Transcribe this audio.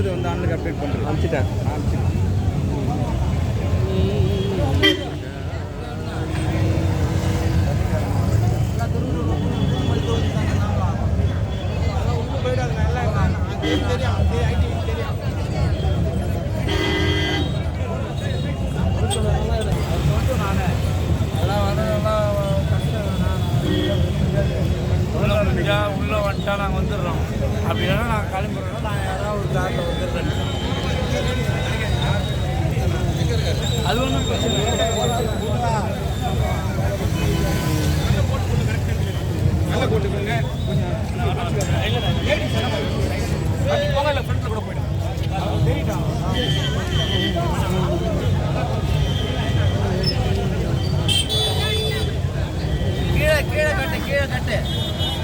அடுத்தது வந்து அண்ணனுக்கு அப்டேட் பண்ணுறேன். அனுப்பிச்சிட்டேன். உள்ளே வந்துட்டா நாங்கள் வந்துடுறோம். அப்படி இல்லைன்னா நாங்கள் கிளம்புறோம்னா நான் யாராவது ஒரு காரில் வந்துடுறேன். அது ஒன்றும் பிரச்சனை இல்லை.